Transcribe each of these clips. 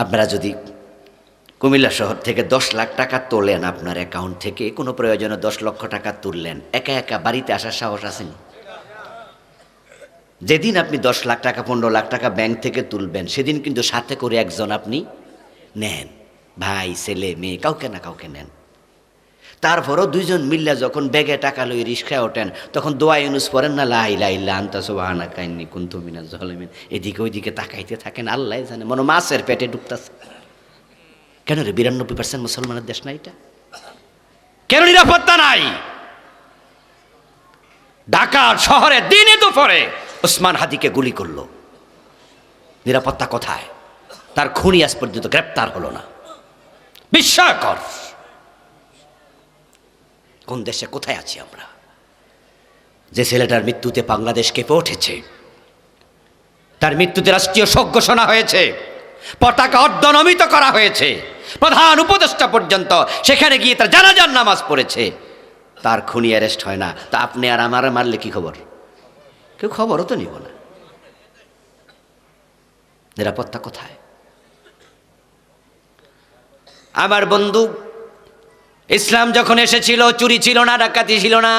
আপনারা যদি কুমিল্লা শহর থেকে 10 লাখ টাকা তোলেন আপনার অ্যাকাউন্ট থেকে, কোনো প্রয়োজনে 10 লক্ষ টাকা তুললেন, একা একা বাড়িতে আসার সাহস আসেনি? যেদিন আপনি 10 লাখ টাকা 15 লাখ টাকা ব্যাংক থেকে তুলবেন, সেদিন কিন্তু সাথে করে একজন আপনি নেন, ভাই ছেলে মেয়ে কাউকে না কাউকে নেন। তারপরও দুইজন মিল্লা যখন ব্যাগে টাকা লই রিক্সায় ওঠেন, তখন দোয়া ইউনুস পড়েন না, লা ইলাহা ইল্লা আনতা সুবহানাকা ইন্নী কুনতু মিনাজ জালিমিন। এদিকে ওইদিকে তাকাইতে থাকেন, আল্লাহ জানে মনে মাছের পেটে ডুবতাছে। কেন রে? 92% মুসলমানের দেশ না এটা? কেন নিরাপত্তা নাই? ঢাকা শহরে দিনে দুপুরে ওসমান হাদিকে গুলি করলো, নিরাপত্তা কোথায়? তার খুনি আজ পর্যন্ত গ্রেপ্তার হলো না। বিস্ময়কর! কোন দেশে কোথায় আছি আমরা? যে ছেলেটার মৃত্যুতে বাংলাদেশ কেঁপে উঠেছে, তার মৃত্যুতে রাষ্ট্রীয় শোক ঘোষণা হয়েছে, পতাকা অর্ধনমিত করা হয়েছে, প্রধান উপদেষ্টা পর্যন্ত সেখানে গিয়ে তার জানাজার নামাজ পড়েছে, তার খুনি অ্যারেস্ট হয় না। তা আপনি আর আমার মারলে কি খবর? কেউ খবরও তো নিব না। নিরাপত্তা কোথায়? আমার বন্ধু, ইসলাম যখন এসেছিল চুরি ছিল না, ডাকাতি ছিল না,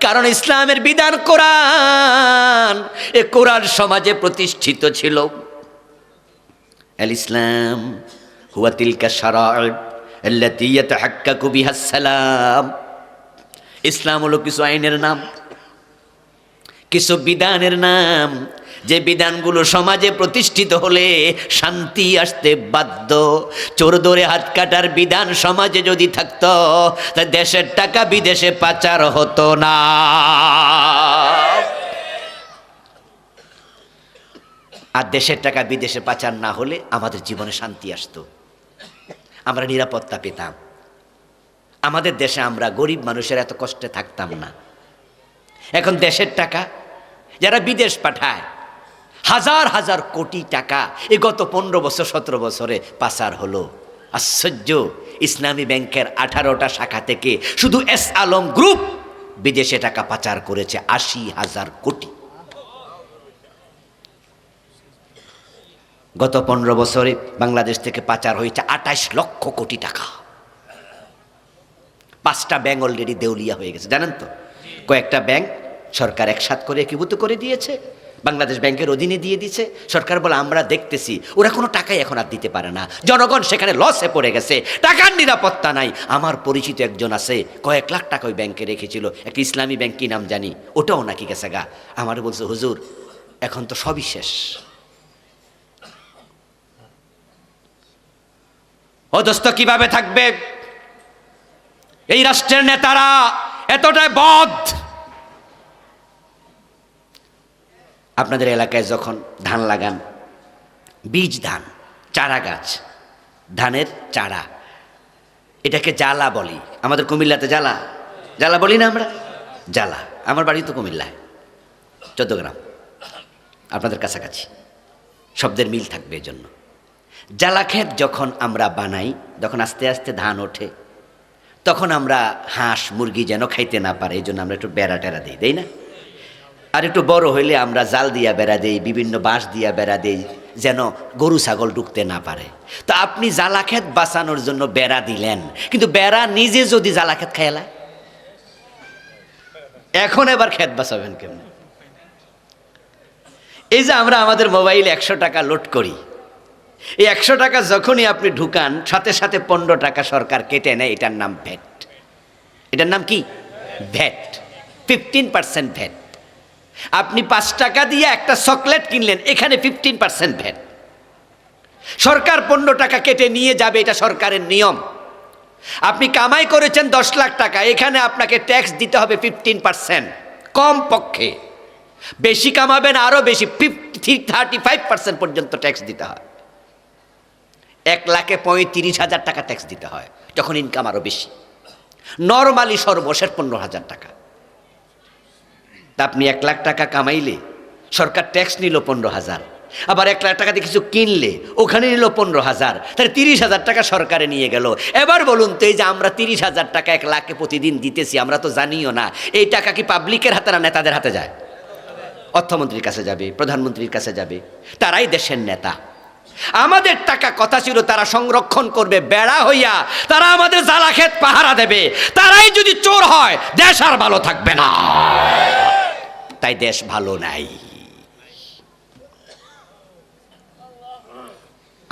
কারণ ইসলামের বিধান কোরআন, এ কোরআন সমাজে প্রতিষ্ঠিত ছিল। আল ইসলাম হুয়া তিলকা শারাঈ আল্লাতী ইয়াতাহাক্কাকু বিহাস সালাম। ইসলাম হলো কিছু আইনের নাম, কিছু বিধানের নাম, যে বিধানগুলো সমাজে প্রতিষ্ঠিত হলে শান্তি আসতে বাধ্য। চোর ধরে হাত কাটার বিধান সমাজে যদি থাকতো, তা দেশের টাকা বিদেশে পাচার হতো না। আর দেশের টাকা বিদেশে পাচার না হলে আমাদের জীবনে শান্তি আসতো, আমরা নিরাপত্তা পেতাম। আমাদের দেশে আমরা গরিব মানুষের এত কষ্টে থাকতাম না। এখন দেশের টাকা যারা বিদেশ পাঠায়, হাজার হাজার কোটি টাকা এ গত 15 বছর 17 বছরে পাচার হলো। আশ্চর্য! ইসলামী ব্যাংকের 18টা শাখা থেকে শুধু এস আলম গ্রুপ বিদেশে টাকা পাচার করেছে 80,000 কোটি। গত 15 বছরে বাংলাদেশ থেকে পাচার হয়েছে 28 লক্ষ কোটি টাকা। 5টা ব্যাংক অলরেডি দেউলিয়া হয়ে গেছে, জানেন তো? কয়েকটা ব্যাংক সরকার একসাথ করে একীভূত করে দিয়েছে, বাংলাদেশ ব্যাংকের অধীনে দিয়ে দিয়েছে। সরকার বলে আমরা দেখতেছি, ওরা কোনো টাকাই এখন আর দিতে পারে না, জনগণ সেখানে লসে পড়ে গেছে, টাকার নিরাপত্তা নাই। আমার পরিচিত একজন আছে, কয়েক লাখ টাকা ওই ব্যাংকে রেখেছিল, একটা ইসলামী ব্যাংক, কি নাম জানি, ওটাও নাকি গেছে গা। আমার বলছে, হুজুর এখন তো সবই শেষ। অধস্থ কিভাবে থাকবে? এই রাষ্ট্রের নেতারা এতটাই বদ। আপনাদের এলাকায় যখন ধান লাগান, বীজ ধান, চারা গাছ, ধানের চারা, এটাকে জালা বলি। আমাদের কুমিল্লাতে জালা, জালা বলি না আমরা? জালা। আমার বাড়ি তো কুমিল্লায়, 14 গ্রাম, আপনাদের কাছাকাছি, শব্দের মিল থাকবে এই জন্য। জালা ক্ষেত যখন আমরা বানাই, যখন আস্তে আস্তে ধান ওঠে, তখন আমরা হাঁস মুরগি যেন খাইতে না পারে এই জন্য আমরা একটু বেড়া টেরা দিই, তাই না? আর একটু বড় হইলে আমরা জাল দিয়া বেড়া দেই, বিভিন্ন বাঁশ দিয়া বেড়া দেই, যেন গরু ছাগল ঢুকতে না পারে। তো আপনি জালা ক্ষেত বাঁচানোর জন্য বেড়া দিলেন, কিন্তু বেড়া নিজে যদি জালা ক্ষেত খাইলা, এখন এবার ক্ষেত বাঁচাবেন কেমন? এই যে আমরা আমাদের মোবাইলে 100 টাকা লোড করি, এই 100 টাকা যখনই আপনি ঢুকান, সাথে সাথে 15 টাকা সরকার কেটে নেয়। এটার নাম ভ্যাট। এটার নাম কি? ভ্যাট। 15% ভ্যাট। আপনি 5 টাকা দিয়ে একটা চকলেট কিনলেন, এখানে 15% ভ্যাট। সরকার 15 টাকা কেটে নিয়ে যাবে, এটা সরকারের নিয়ম। আপনি কামাই করেছেন 10 লাখ টাকা, এখানে আপনাকে ট্যাক্স দিতে হবে 15%, কম পক্ষে। বেশি কামাবেন আরো বেশি, 35% পর্যন্ত ট্যাক্স দিতে হয়। 1,35,000 টাকা ট্যাক্স দিতে হয় যখন ইনকাম আরো বেশি। নরমালি সর্বশেষ 15,000 টাকা। তা আপনি 1 লাখ টাকা কামাইলে সরকার ট্যাক্স নিল 15,000, আবার 1 লাখ টাকা দিয়ে কিছু কিনলে ওখানে নিল 15,000, তাহলে 30,000 টাকা সরকারে নিয়ে গেল। এবার বলুন তো, এই যে আমরা 30,000 টাকা 1 লাখে প্রতিদিন দিতেছি, আমরা তো জানিও না এই টাকা কি পাবলিকের হাতে না নেতাদের হাতে যায়? অর্থমন্ত্রীর কাছে যাবে, প্রধানমন্ত্রীর কাছে যাবে, তারাই দেশের নেতা। আমাদের টাকা কথা ছিল তারা সংরক্ষণ করবে বেড়া হইয়া, তারা আমাদের জ্বালা ক্ষেত পাহারা দেবে। তারাই যদি চোর হয় দেশ আর ভালো থাকবে না। তাই দেশ ভালো নাই।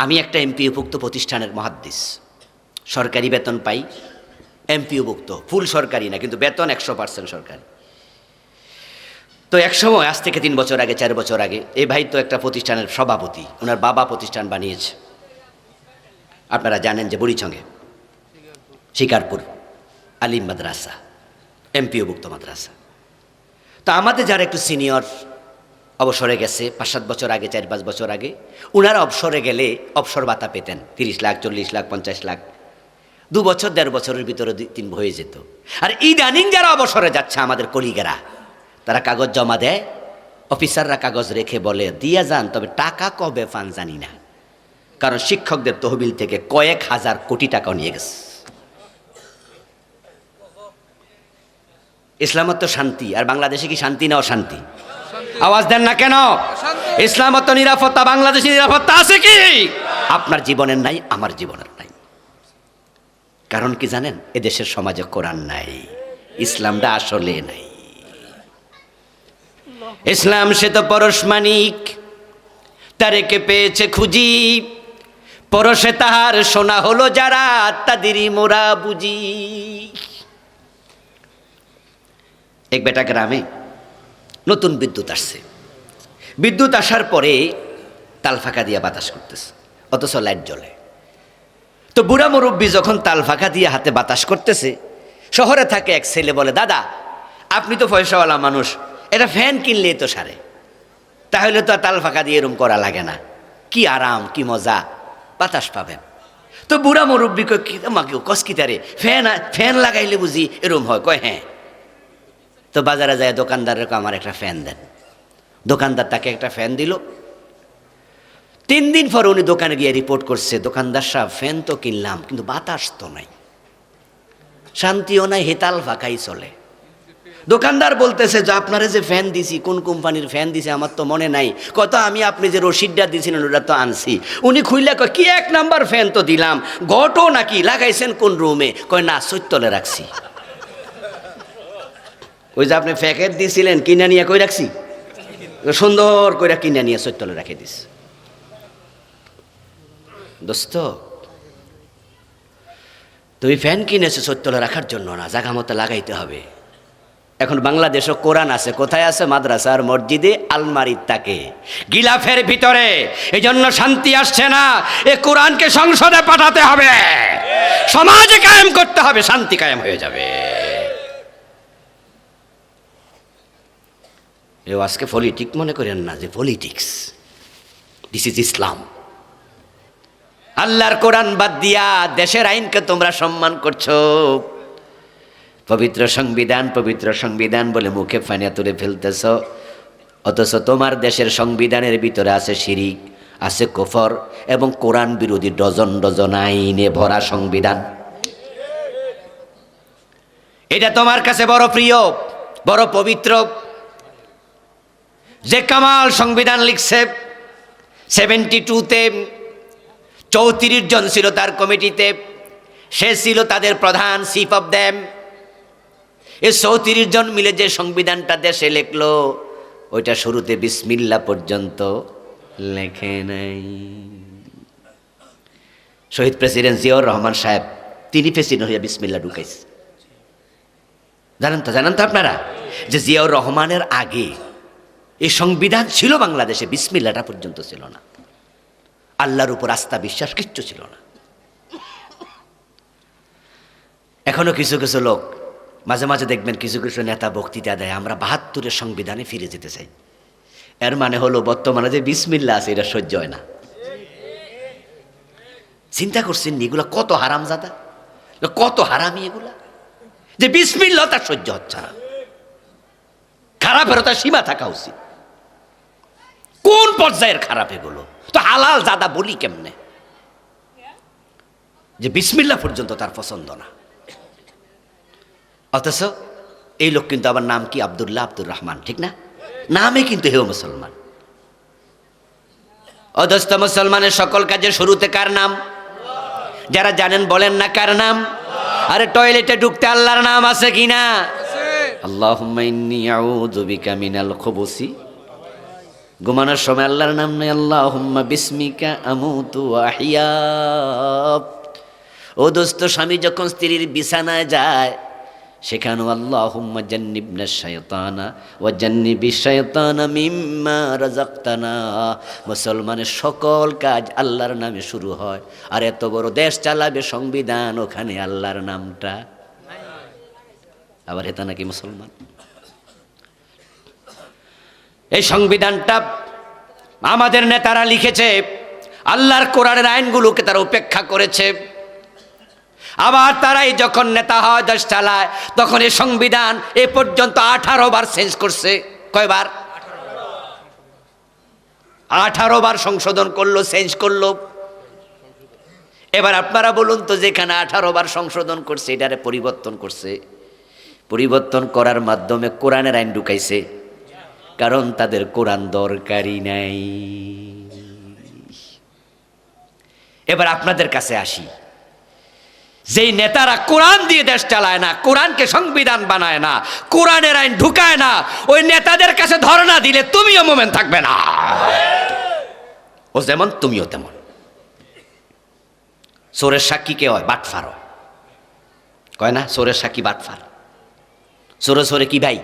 আমি একটা এমপিওভুক্ত প্রতিষ্ঠানের মুহাদ্দিস, সরকারি বেতন পাই, এমপিওভুক্ত, ফুল সরকারি না কিন্তু বেতন 100% সরকারি। তো এক সময় আজ থেকে 3 বছর আগে 4 বছর আগে এই ভাই তো একটা প্রতিষ্ঠানের সভাপতি, ওনার বাবা প্রতিষ্ঠান বানিয়েছে, আপনারা জানেন যে বুড়িচঙ্গে শিকারপুর আলিম মাদ্রাসা, এমপিওভুক্ত মাদ্রাসা। তো আমাদের যারা একটু সিনিয়র অবসরে গেছে 5-7 বছর আগে, 4-5 বছর আগে, ওনারা অবসরে গেলে অবসর ভাতা পেতেন 30 লাখ 40 লাখ 50 লাখ, 2 বছর 1.5 বছরের ভিতরে 2-3 হয়ে যেত। আর ইদানিং যারা অবসরে যাচ্ছে আমাদের কলিগেরা, তারা কাগজ জমা দেয়, অফিসাররা কাগজ রেখে বলে দিয়ে যান, তবে টাকা কবে পান জানি না, কারণ শিক্ষকদের তহবিল থেকে কয়েক হাজার কোটি টাকা নিয়ে গেছে। ইসলামত তো শান্তি, আর বাংলাদেশে কি শান্তি না অশান্তি? আওয়াজ দেন না কেন? ইসলামত নিরাপত্তা, বাংলাদেশে নিরাপত্তা আছে কি? আপনার জীবনের নাই, আমার জীবনের নাই। কারণ কি জানেন? এদেশের সমাজে কোরআন নাই, ইসলামটা আসলে নাই। ইসলাম সে তো পরশমানিক, তারেকে পেয়েছে খুঁজি, পরশে তাহার সোনা হলো যারা, তাদেরই মোরা বুঝি। এক বেটা গ্রামে নতুন বিদ্যুৎ আসছে, বিদ্যুৎ আসার পরে তাল ফাঁকা দিয়ে বাতাস করতেছে, অথচ লাইট জ্বলে। তো বুড়া মুরব্বী যখন তাল ফাঁকা দিয়ে হাতে বাতাস করতেছে, শহরে থাকে এক ছেলে বলে, দাদা আপনি তো পয়সাওয়ালা মানুষ, এটা ফ্যান কিনলে তো সারে, তাহলে তো তাল ফাঁকা দিয়ে এরম করা লাগে না, কি আরাম কি মজা, বাতাস পাবেন। তো বুড়া মুরব্বী কয় কি আমাকে কসকিতারে ফ্যান ফ্যান লাগাইলে বুঝি এরম হয়? কয় হ্যাঁ। তো বাজারে যায় দোকানদারের আমার একটা ফ্যান দেন, দোকানদার তাকে একটা ফ্যান দিল। 3 দিন পর উনি দোকানে গিয়ে রিপোর্ট করছে, দোকানদার সাহেব ফ্যান তো কিনলাম কিন্তু বাতাস তো নাই, শান্তিও নাই, হেতাল ফাঁকাই চলে। দোকানদার বলতেছে যে আপনারা যে ফ্যান দিছি, কোন কোম্পানির ফ্যান দিছে আমার তো মনে নাই। কত আমি আপনি যে রশিদটা দিয়েছিলেন ওটা তো আনছি। উনি খুইলা কয় কি 1 নাম্বার ফ্যান তো দিলাম, ঘটো নাকি লাগাইছেন কোন রুমে? কয় না, চৈতলে রাখছি। ওই যে আপনি প্যাকেট দিয়েছিলেন কিনে নিয়ে কই রাখছি, সুন্দর করে কিনে নিয়ে চৈতলে রাখে দিস। দোস্ত তুই ফ্যান কিনেছো চৈতলে রাখার জন্য না, জায়গা মতো লাগাইতে হবে। এখন বাংলাদেশও কোরআন আছে, কোথায় আছে? মাদ্রাসা আর মসজিদে, আলমারির তাকে, গিলাফের ভিতরে। এই জন্য শান্তি আসছে না, এ কোরআনকে সংসদে পাঠাতে হবে, সমাজে কায়েম করতে হবে, শান্তি কায়েম হয়ে যাবে। এও আজকে পলিটিক্স মনে করেন না যে পলিটিক্স, দিস ইজ ইসলাম। আল্লাহর কোরআন বাদ দিয়া দেশের আইনকে তোমরা সম্মান করছো। পবিত্র সংবিধান পবিত্র সংবিধান বলে মুখে ফানিয়া তুলে ফেলতেছ, অথচ তোমার দেশের সংবিধানের ভিতরে আছে শিরিক, আছে কুফর এবং কোরআন বিরোধী ডজন ডজন আইনে ভরা সংবিধান। এটা তোমার কাছে বড় প্রিয়, বড় পবিত্র। যে কামাল সংবিধান লিখছে 72-তে 34 জন ছিল তার কমিটিতে, সে ছিল তাদের প্রধান, চিফ অফ দ্যাম। এই 34 জন মিলে যে সংবিধানটা দেশে লিখলো, ওইটা শুরুতে বিসমিল্লাহ পর্যন্ত লেখে নাই। শহীদ প্রেসিডেন্ট জিয়াউর রহমান সাহেব, তিনি প্রেসিডেন্ট হইয়া বিসমিল্লাহ ঢুকাইছে। জানেন তো আপনারা যে জিয়াউর রহমানের আগে এই সংবিধান ছিল বাংলাদেশে, বিসমিল্লাহটা পর্যন্ত ছিল না। আল্লাহর উপর আস্থা বিশ্বাস কিচ্ছু ছিল না। এখনো কিছু কিছু লোক মাঝে মাঝে দেখবেন কিছু কিছু নেতা বক্তৃতা দেয়, আমরা 72-এর সংবিধানে ফিরে যেতে চাই। এর মানে হলো বর্তমানে যে বিসমিল্লাহ আছে এটা সহ্য হয় না। চিন্তা করছেন এগুলা কত হারামজাদা, কত হারামি এগুলা, যে বিসমিল্লাহ তার সহ্য হচ্ছে না। খারাপেরও তার সীমা থাকা উচিত। কোন পর্যায়ের খারাপ এগুলো? তো হালাল জাদা বলি কেমনে যে বিসমিল্লাহ পর্যন্ত তার পছন্দ না? অথচ এই লোক কিন্তু আবার নাম কি? আব্দুর রহমান, ঠিক না? নামে কিন্তু হেও মুসলমান। অদস্ত মুসলমানের সকল কাজের শুরুতে কার নাম? যারা জানেন বলেন না কার নাম? আরে টয়লেটে ঢুকতে আল্লাহর নাম আছে কিনা? আল্লাহুম্মা ইন্নী আউযু বিকা মিনাল খুবুসি। ঘুমানোর সময় আল্লাহর নাম নেই, আল্লাহুম্মা বিসমিকা আমুতু ওয়া আহইয়া। ও দোস্ত, স্বামী যখন স্ত্রীর বিছানায় যায় সেখানেও আল্লাহুম্মা জান্নিবনাশ শাইতানা ওয়া জান্নিবিশ শাইতানা মিম্মা রাযাকতানা। মুসলমানের সকল কাজ আল্লাহর নামে শুরু হয়। আর এত বড় দেশ চালাবে সংবিধান, ওখানে আল্লাহর নামটা আবার এটা নাকি মুসলমান? এই সংবিধানটা আমাদের নেতারা লিখেছে, আল্লাহর কোরআনের আইনগুলোকে তারা উপেক্ষা করেছে। আবার তারাই যখন নেতা হয়, দেশ চালায়, তখন এই সংবিধান এ পর্যন্ত 18 বার চেঞ্জ করছে। কয়বার? 18 বার সংশোধন করলো, চেঞ্জ করলো। এবার আপনারা বলুন তো, যেখানে 18 বার সংশোধন করছে, এটারে পরিবর্তন করছে, পরিবর্তন করার মাধ্যমে কোরআনের আইন ঢুকাইছে, কারণ তাদের কোরআন দরকারই নাই। এবার আপনাদের কাছে আসি, যেই নেতারা কোরআন দিয়ে দেশ চালায় না, কোরআনকে সংবিধান বানায় না, কোরআনের আইন ঢুকায় না, ওই নেতাদের কাছে ধর্ণা দিলে তুমিও মোমেন থাকবে না। ও যেমন তুমিও তেমন। চোরের সাক্ষী কে হয়? বাটফার হয়। কয় না চোরের সাক্ষী বাটফার? চোরে চোরে কি ভাই?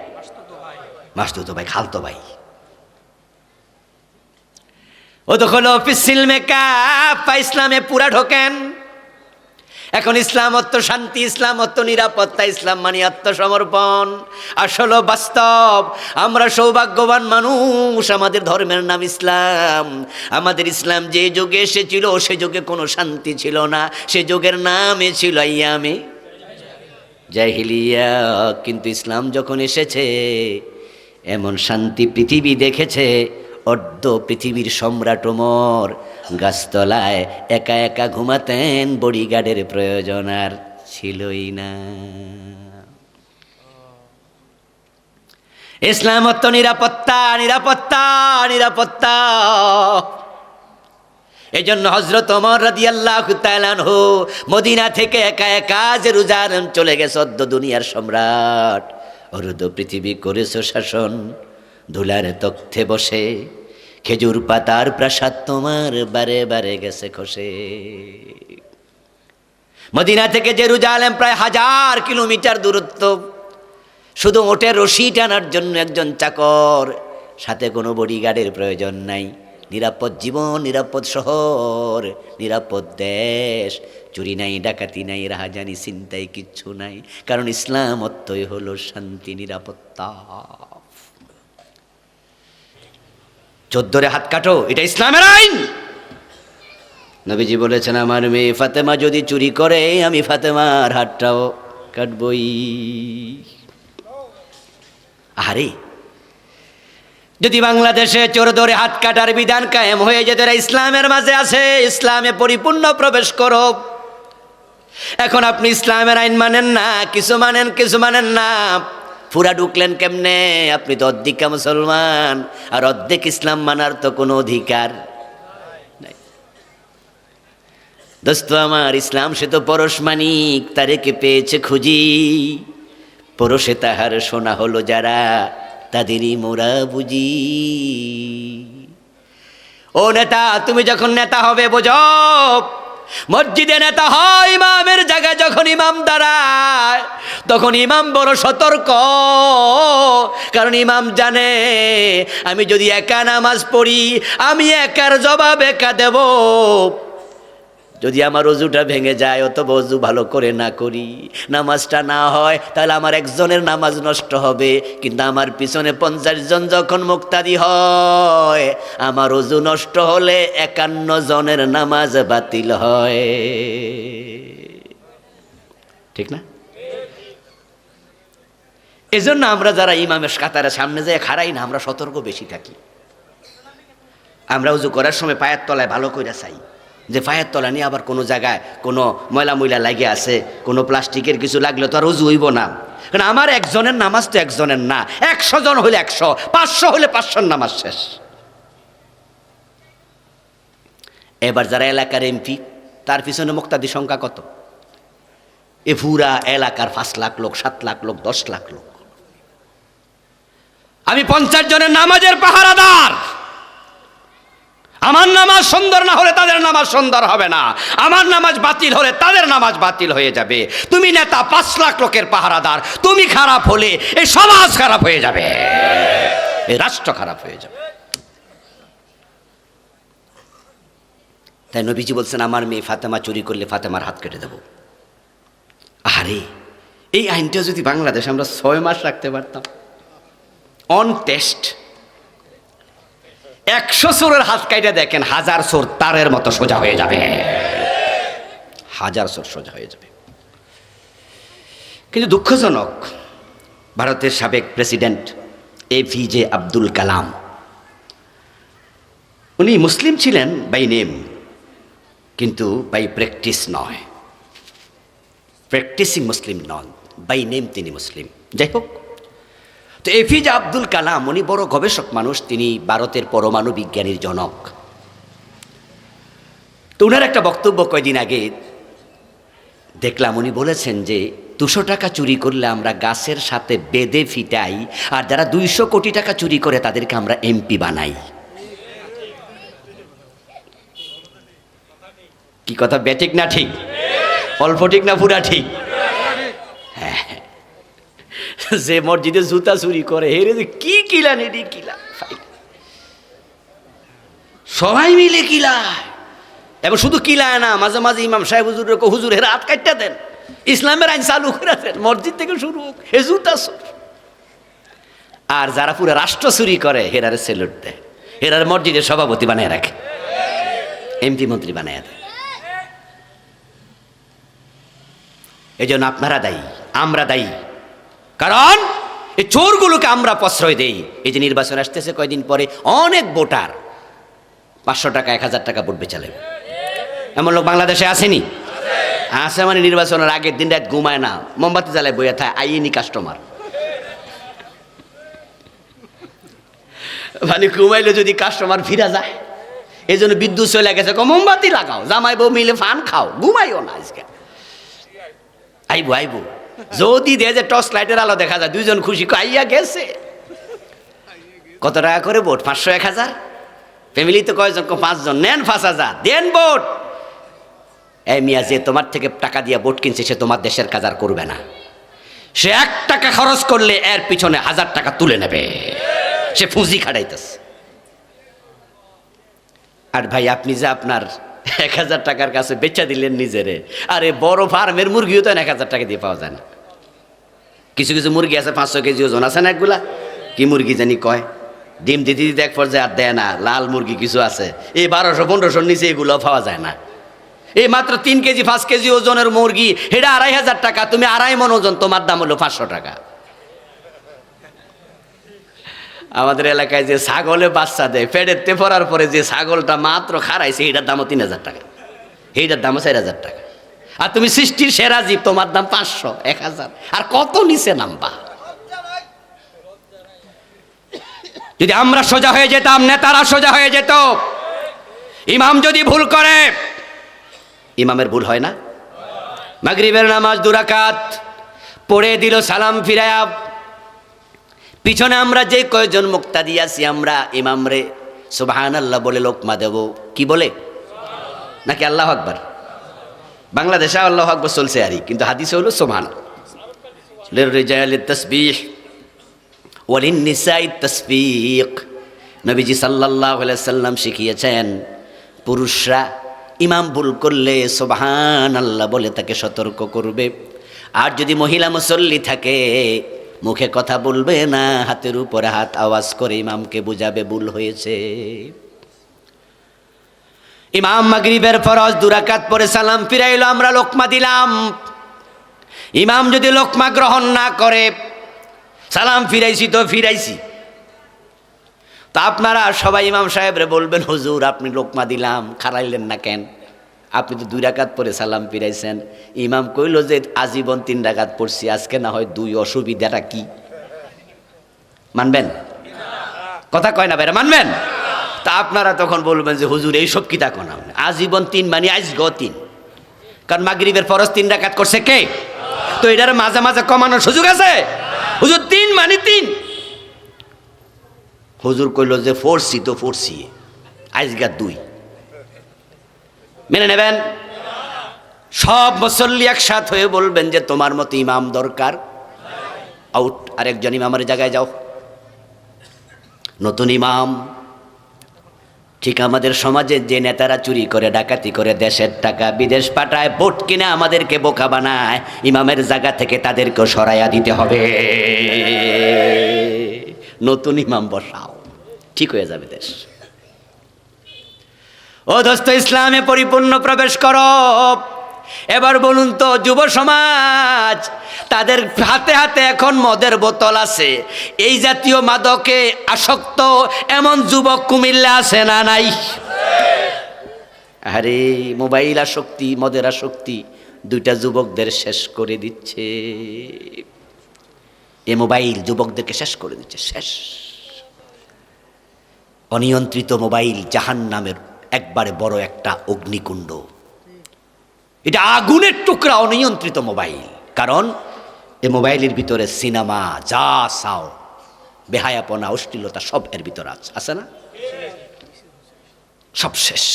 মাসতুতো ভাই, খালতো ভাই। ও তো হলো অফিসিল মেকআপ, ইসলামে পুরা ঢোকেন। এখন ইসলাম অর্থ শান্তি, ইসলাম অর্থ নিরাপত্তা, ইসলাম মানে আত্মসমর্পণ। আসলে বাস্তব আমরা সৌভাগ্যবান মানুষ, আমাদের ধর্মের নাম ইসলাম। আমাদের ইসলাম যে যুগে এসেছিল সে যুগে কোনো শান্তি ছিল না, সে যুগের নামে ছিল আইয়ামে জাহিলিয়া। কিন্তু ইসলাম যখন এসেছে এমন শান্তি পৃথিবী দেখেছে, অর্ধ পৃথিবীর সম্রাট ওমর গাছতলায় একা একা ঘুমাতেন, বডিগার্ডের প্রয়োজন আর ছিলই না। ইসলাম অর্থ নিরাপত্তা, নিরাপত্তা, নিরাপত্তা। এই জন্য হযরত ওমর রাদিয়াল্লাহু তাআলা আনহু মদিনা থেকে একা একা জেরুজালেম চলে গেছে, অর্ধ দুনিয়ার সম্রাট, অর্ধ পৃথিবী করেছে শাসন। ধুলার তখ্তে বসে খেজুর পাতার প্রাসাদ তোমার বারে বারে গেছে খসে। মদিনা থেকে জেরুজালেম প্রায় 1000 কিলোমিটার দূরত্ব। শুধু ওটের রশি টানার জন্য একজন চাকর, সাথে কোনো বডিগার্ডের প্রয়োজন নাই। নিরাপদ জীবন, নিরাপদ শহর, নিরাপদ দেশ। চুরি নাই, ডাকাতি নাই, রাহাজানি, চিন্তাই কিচ্ছু নাই, কারণ ইসলাম অর্থই হলো শান্তি, নিরাপত্তা। 14 হাত কাটো, এটা ইসলামের আইন। নবীজি বলেছেন, আমার মেয়ে ফাতেমা যদি চুরি করে আমি ফাতেমার হাতটাও কাটবই। আরে যদি বাংলাদেশে চোর ধরে হাত কাটার বিধান কায়েম হয়ে যেত, ইসলামের মাঝে আছে, ইসলামে পরিপূর্ণ প্রবেশ করো। এখন আপনি ইসলামের আইন মানেন না, কিছু মানেন কিছু মানেন না। পুরা ঢুকলেন কেমনে? আপনি তো অর্ধেকা মুসলমান, আর অর্ধেক ইসলাম মানার তো কোনো অধিকার নাই। দোস্ত আমার, ইসলাম সে তো পরশ মানিক, তারেকে পেয়েছে খুঁজি। পরশে তাহার সোনা হলো যারা, তাদেরই মোরা বুঝি। ও নেতা, তুমি যখন নেতা হবে বোঝো, মসজিদে নেতা হয় ইমামের জায়গায় যখন ইমাম দাঁড়ায়, তখন ইমাম বড় সতর্ক, কারণ ইমাম জানে আমি যদি একা নামাজ পড়ি আমি একার জবাব একা দেব। যদি আমার অজুটা ভেঙে যায় অথবা অজু ভালো করে না করি, নামাজটা না হয়, তাহলে আমার একজনের নামাজ নষ্ট হবে। কিন্তু আমার পিছনে 50 জন যখন মুক্তাদি হয়, আমার অজু নষ্ট হলে 51 জনের নামাজ বাতিল হয়। ঠিক না? এজন্য আমরা যারা ইমামের কাতারের সামনে যায় খাড়াই না, আমরা সতর্ক বেশি থাকি। আমরা উজু করার সময় পায়ের তলায় ভালো করে চাই যে পায়ের তলা নিয়ে আবার কোনো জায়গায় কোনো ময়লা ময়লা লাগে আছে, কোনো প্লাস্টিকের কিছু লাগলে তো আর উজু হইব না। কারণ আমার একজনের নামাজ তো একজনের না, 100 জন হলে 100, 500 হলে 500 নামাজ শেষ। এবার যারা এলাকার এমপি, তার পিছনে মুক্তাদি সংখ্যা কত? এ পুরা এলাকার 5 লাখ লোক, 7 লাখ লোক, 10 লাখ লোক। আমি 50 জনের নামাজের পাহারাদার। আমার নামাজ সুন্দর না হলে তাদের নামাজ সুন্দর হবে না, আমার নামাজ বাতিল হলে তাদের নামাজ বাতিল হয়ে যাবে। তুমি নেতা, 5 লাখ লোকের পাহারাদার, তুমি খারাপ হলে এই সমাজ খারাপ হয়ে যাবে, এই রাষ্ট্র খারাপ হয়ে যাবে। তাই নবীজি বলছেন, আমার মেয়ে ফাতেমা চুরি করলে ফাতেমার হাত কেটে দেব। আরে এই আইনটা যদি বাংলাদেশ আমরা 6 মাস রাখতে পারতাম, অন টেস্ট 100 চোরের হাত কাইটা দেখেন, 1000 চোর তারের মতো সোজা হয়ে যাবে, 1000 চোর সোজা হয়ে যাবে। কিন্তু দুঃখজনক, ভারতের সাবেক প্রেসিডেন্ট APJ আব্দুল কালাম, উনি মুসলিম ছিলেন বাই নেম, কিন্তু বাই প্র্যাকটিস নয়, প্র্যাকটিসিং মুসলিম নন, বাই নেম তিনি মুসলিম। যাই হোক, তো APJ আব্দুল কালাম উনি বড় গবেষক মানুষ, তিনি ভারতের পরমাণু বিজ্ঞানীর জনক। তো উনার একটা বক্তব্য কয়েকদিন আগে দেখলাম, উনি বলেছেন যে 200 টাকা চুরি করলে আমরা গাছের সাথে বেঁধে ফিটাই, আর যারা 200 কোটি টাকা চুরি করে তাদেরকে আমরা MP বানাই। কি কথা, বেঠিক না ঠিক? অল্প ঠিক না পুরা ঠিক? হ্যাঁ, যে মসজিদে জুতা চুরি করে, হেরে যে কি কিলান, এটি কিলা, সবাই মিলে কিলায়। এবং শুধু কিলায় না, মাঝে মাঝে ইমাম সাহেব হুজুর হেরা হাত কাটতে দেন, ইসলামের আইন চালু করে দেন, মসজিদ থেকে শুরু হোক, হে জুতা চুর। আর যারা পুরো রাষ্ট্র চুরি করে, হেরারে সেলুট দেয়, হেরার মসজিদের সভাপতি বানায় রাখে, MP মন্ত্রী বানায় দেয়। এই জন্য আপনারা দায়ী, আমরা দায়ী, কারণ এই চোরগুলোকে আমরা প্রশ্রয় দেই। এই যে নির্বাচন আসতেছে কয়দিন পরে, অনেক ভোটার 500 টাকা 1000 টাকা ভোট বেচালে, এমন লোক বাংলাদেশে আসেনি? আসে, মানে নির্বাচনের আগের দিন রাত ঘুমায় না, মোমবাতি জ্বালায় বইয়া থাকে, আইনি কাস্টমার। মানে ঘুমাইলে যদি কাস্টমার ফিরা যায়, এই জন্য বিদ্যুৎ চলে গেছে, মোমবাতি লাগাও, জামাই বউ মিলে ফান খাও, ঘুমাইও না আজকে, আইবো আইবো। যদি দেখে যে টর্চ লাইটের আলো দেখা যায়, 2 জন খুশি, আইয়া গেছে। কত টাকা করে ভোট? 500 1000? ফ্যামিলি তো কয়জন? 5 জন, নেন 5000, দেন ভোট। এই মিয়া, যে তোমার থেকে টাকা দিয়ে ভোট কিনছে, সে তোমার দেশের কাজ আর করবে না। সে 1 টাকা খরচ করলে এর পিছনে 1000 টাকা তুলে নেবে, সে পুঁজি খাটাইতেছে। আর ভাই, আপনি যে আপনার 1000 টাকার কাছে বেচা দিলেন নিজেরে, আরে বড় ফার্মের মুরগিও তো 1000 টাকা দিয়ে পাওয়া যায় না। কিছু কিছু মুরগি আছে 500 কেজি ওজন আছে না, একগুলা কি মুরগি জানি কয়, ডিম দিতে দিতে এক পর্যায়ে আর দেয় না। লাল মুরগি কিছু আছে, এই 1200-1500 নিচে এগুলো পাওয়া যায় না। এই মাত্র 3 কেজি 5 কেজি ওজনের মুরগি, এটা 2500 টাকা। তুমি 2.5 মণ ওজন, তোমার দাম হলো 500 টাকা। আমাদের এলাকায় যে ছাগলে বাচ্চা দেয়, পেটেতে পড়ার পরে যে ছাগলটা মাত্র খারাইছে, এটার দামও 3000 টাকা, এইটার দামও 4000 টাকা। আর তুমি সৃষ্টির সেরা জীব, তোমার দাম 500 1000, আর কত নিচে নামবা? যদি আমরা সোজা হয়ে যেতাম, নেতারা সোজা হয়ে যেত। ইমাম যদি ভুল করে, ইমামের ভুল হয় না? মাগরিবের নামাজ 2 রাকাত পড়ে দিল, সালাম ফিরায়া, পিছনে আমরা যে কয়জন মুক্তাদি আছি, আমরা ইমামরে সুবহানাল্লাহ বলে লোকমা দেব। কি বলে? নাকি আল্লাহু আকবার? বাংলাদেশে আল্লাহু আকবার চলছে আরই, কিন্তু হাদিসে হলো সুবহানাল্লাহ। লিররিজালিত তাসবিহ ওয়ালিন নিসাইত তাসবিক। নবীজি সাল্লাল্লাহু আলাইহি সাল্লাম শিখিয়েছেন, পুরুষরা ইমাম ভুল করলে সুবহানাল্লাহ বলে তাকে সতর্ক করবে। আর যদি মহিলা মুসল্লি থাকে, মুখে কথা বলবে না, হাতের উপরে হাত আওয়াজ করে ইমামকে বুঝাবে ভুল হয়েছে। ইমাম মাগরিবের ফরজ 2 রাকাত পরে সালাম ফিরাইলো, আমরা লোকমা দিলাম। ইমাম যদি লোকমা গ্রহণ না করে, সালাম ফিরাইছি তো ফিরাইছি, তা আপনারা সবাই ইমাম সাহেবরে বলবেন, হুজুর আপনি লোকমা দিলাম, খারাইলেন না কেন? আপনি তো 2 রাকাত পরে সালাম ফিরাইছেন। ইমাম কইল যে আজীবন 3 রাকাত পড়ছি, আজকে না হয় 2, অসুবিধাটা কি? মানবেন? কথা কয় না ভাইরা, মানবেন? তা আপনারা তখন বলবেন যে হুজুর এইসব কি তা কোন আজীবন 3 মানে আজ গো 3, কারণ মাগরিবের ফরজ 3 রাকাত করছে কে? তো এটার মাঝে মাঝে কমানোর সুযোগ আছে? হুজুর 3 মানে 3। হুজুর কইল যে ফোরসি তো ফোরসি, আজগা 2 মেনে নেবেন? সব মুসল্লি একসাথ হয়ে বলবেন যে তোমার মতো ইমাম দরকার, আউট, আরেকজন ইমামের জায়গায় যাও, নতুন ইমাম। ঠিক আমাদের সমাজে যে নেতারা চুরি করে ডাকাতি করে দেশের টাকা বিদেশ পাঠায়, ভোট কিনে আমাদেরকে বোকা বানায়, ইমামের জায়গা থেকে তাদেরকেও সরাইয়া দিতে হবে। নতুন ইমাম বসাও, ঠিক হয়ে যাবে দেশ। ও দোস্ত, ইসলামে পরিপূর্ণ প্রবেশ করো। এবার বলুন তো, যুব সমাজ, তাদের হাতে হাতে এখন মদের বোতল আছে, এই জাতীয় মাদকে আসক্ত এমন যুবক কুমিল্লা আছে না নাই? আরে মোবাইল আসক্তি, মদের আসক্তি 2টা যুবকদের শেষ করে দিচ্ছে। এ মোবাইল যুবকদেরকে শেষ করে দিচ্ছে, শেষ। অনিয়ন্ত্রিত মোবাইল জাহান্নামের একবারে বড় একটা অগ্নিকুণ্ড। এটা আগুনের টুকরা অনিয়ন্ত্রিত মোবাইল। কারণ এই মোবাইলের ভিতরে সিনেমা যা চাও, বেহায়াপনা, অশ্লীলতা সব এর ভিতরে আছে না? সব শেষ।